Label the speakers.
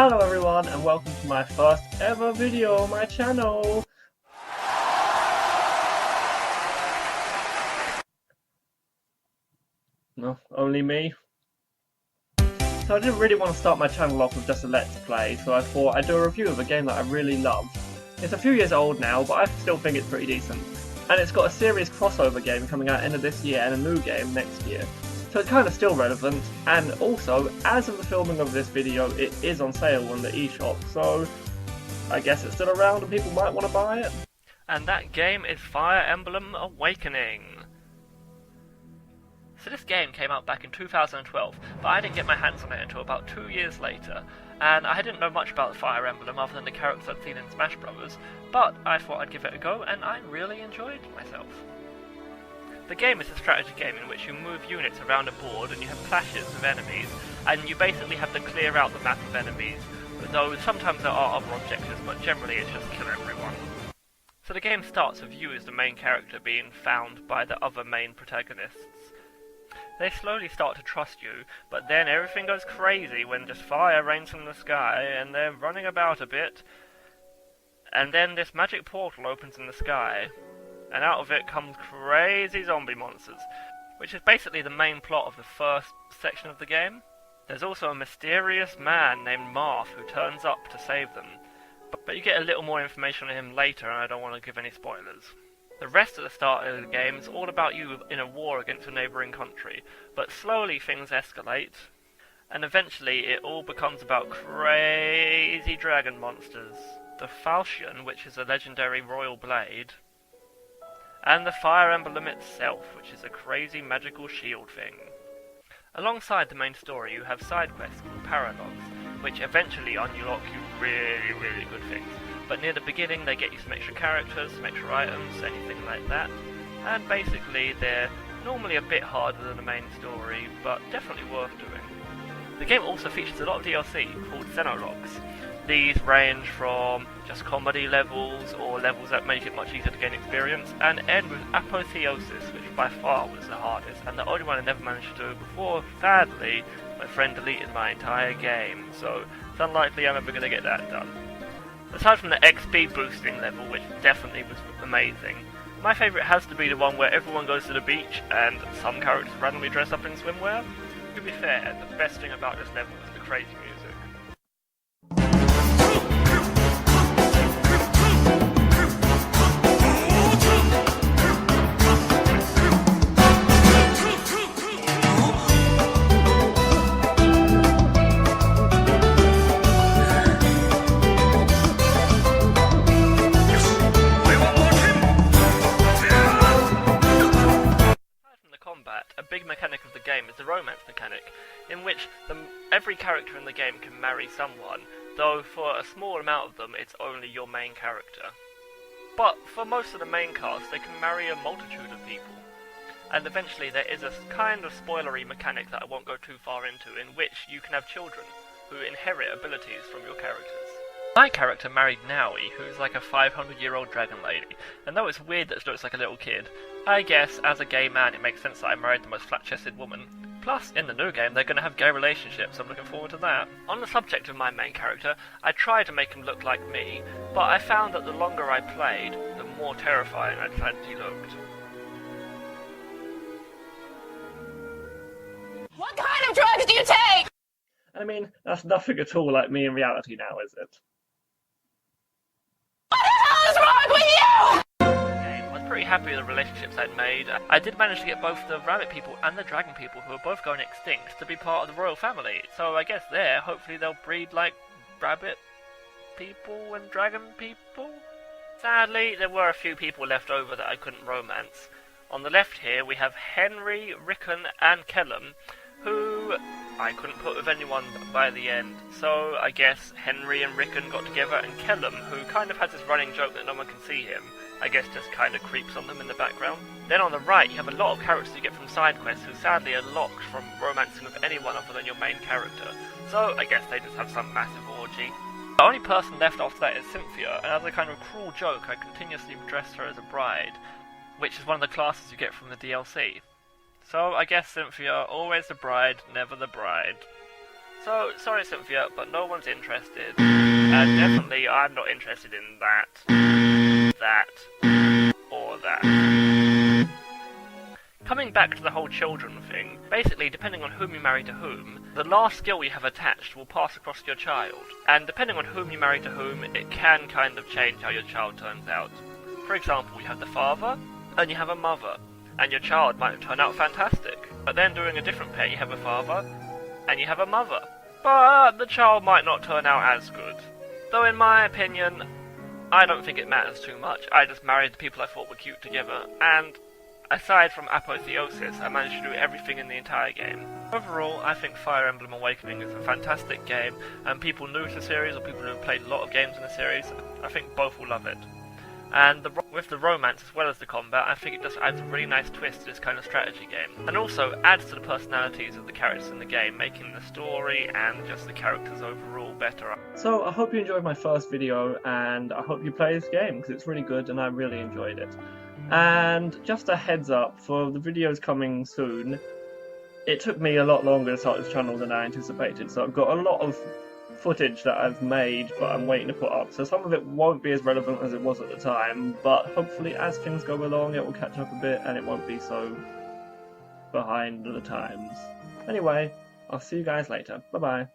Speaker 1: Hello everyone and welcome to my first ever video on my channel. No, only me. So I didn't really want to start my channel off with just a let's play, so I thought I'd do a review of a game that I really love. It's a few years old now, but I still think it's pretty decent. And it's got a serious crossover game coming out end of this year and a new game next year. So it's kind of still relevant, and also, as of the filming of this video, it is on sale on the eShop, so I guess it's still around and people might want to buy it.
Speaker 2: And that game is Fire Emblem Awakening. So this game came out back in 2012, but I didn't get my hands on it until about 2 years later, and I didn't know much about Fire Emblem other than the characters I'd seen in Smash Bros, but I thought I'd give it a go, and I really enjoyed myself. The game is a strategy game in which you move units around a board and you have clashes with enemies, and you basically have to clear out the map of enemies, though sometimes there are other objectives, but generally it's just kill everyone. So the game starts with you as the main character being found by the other main protagonists. They slowly start to trust you, but then everything goes crazy when just fire rains from the sky and they're running about a bit, and then this magic portal opens in the sky, and out of it comes crazy zombie monsters, which is basically the main plot of the first section of the game. There's also a mysterious man named Marth who turns up to save them, but you get a little more information on him later and I don't want to give any spoilers. The rest of the start of the game is all about you in a war against a neighbouring country, but slowly things escalate, and eventually it all becomes about crazy dragon monsters, the Falchion, which is a legendary royal blade, and the Fire Emblem itself, which is a crazy magical shield thing. Alongside the main story you have side quests called Paralogs, which eventually unlock you really good things, but near the beginning they get you some extra characters, some extra items, anything like that, and basically they're normally a bit harder than the main story, but definitely worth doing. The game also features a lot of DLC called Xenologs. These range from just comedy levels or levels that make it much easier to gain experience, and end with Apotheosis, which by far was the hardest, and the only one I never managed to do before, sadly, my friend deleted my entire game, so it's unlikely I'm ever going to get that done. Aside from the XP boosting level, which definitely was amazing, my favourite has to be the one where everyone goes to the beach and some characters randomly dress up in swimwear. To be fair, the best thing about this level was the crazy music. A big mechanic of the game is the romance mechanic, in which every character in the game can marry someone, though for a small amount of them it's only your main character. But for most of the main cast they can marry a multitude of people, and eventually there is a kind of spoilery mechanic that I won't go too far into, in which you can have children who inherit abilities from your characters. My character married Naui, who's like a 500-year-old dragon lady, and though it's weird that she looks like a little kid, I guess as a gay man it makes sense that I married the most flat-chested woman. Plus, in the new game they're going to have gay relationships, so I'm looking forward to that. On the subject of my main character, I tried to make him look like me, but I found that the longer I played, the more terrifying I decided he looked.
Speaker 3: What kind of drugs do you take?
Speaker 1: I mean, that's nothing at all like me in reality now, is it?
Speaker 3: What the hell is wrong with you?
Speaker 2: I was pretty happy with the relationships I'd made. I did manage to get both the rabbit people and the dragon people, who are both going extinct, to be part of the royal family. So I guess there, hopefully they'll breed like rabbit people and dragon people? Sadly, there were a few people left over that I couldn't romance. On the left here we have Henry, Rickon and Kellum, who I couldn't put with anyone by the end, so I guess Henry and Rickon got together, and Kellum, who kind of has this running joke that no one can see him, I guess just kind of creeps on them in the background. Then on the right you have a lot of characters you get from side quests who sadly are locked from romancing with anyone other than your main character, so I guess they just have some massive orgy. The only person left after that is Cynthia, and as a kind of cruel joke I continuously dressed her as a bride, which is one of the classes you get from the DLC. So I guess Cynthia, always the bride, never the bride. So, sorry Cynthia, but no one's interested. And definitely I'm not interested in that, or that. Coming back to the whole children thing, basically depending on whom you marry to whom, the last skill you have attached will pass across to your child. And depending on whom you marry to whom, it can kind of change how your child turns out. For example, you have the father, and you have a mother, and your child might turn out fantastic. But then during a different pair you have a father, and you have a mother. But the child might not turn out as good. Though in my opinion, I don't think it matters too much. I just married the people I thought were cute together, and aside from apotheosis, I managed to do everything in the entire game. Overall, I think Fire Emblem Awakening is a fantastic game, and people new to the series, or people who have played a lot of games in the series, I think both will love it. And with the romance as well as the combat, I think it just adds a really nice twist to this kind of strategy game. And also adds to the personalities of the characters in the game, making the story and just the characters overall better.
Speaker 1: So I hope you enjoyed my first video, and I hope you play this game, because it's really good and I really enjoyed it. And just a heads up, for the videos coming soon, it took me a lot longer to start this channel than I anticipated, so I've got a lot of footage that I've made but I'm waiting to put up, so some of it won't be as relevant as it was at the time, but hopefully as things go along it will catch up a bit and it won't be so behind the times. Anyway, I'll see you guys later. Bye bye.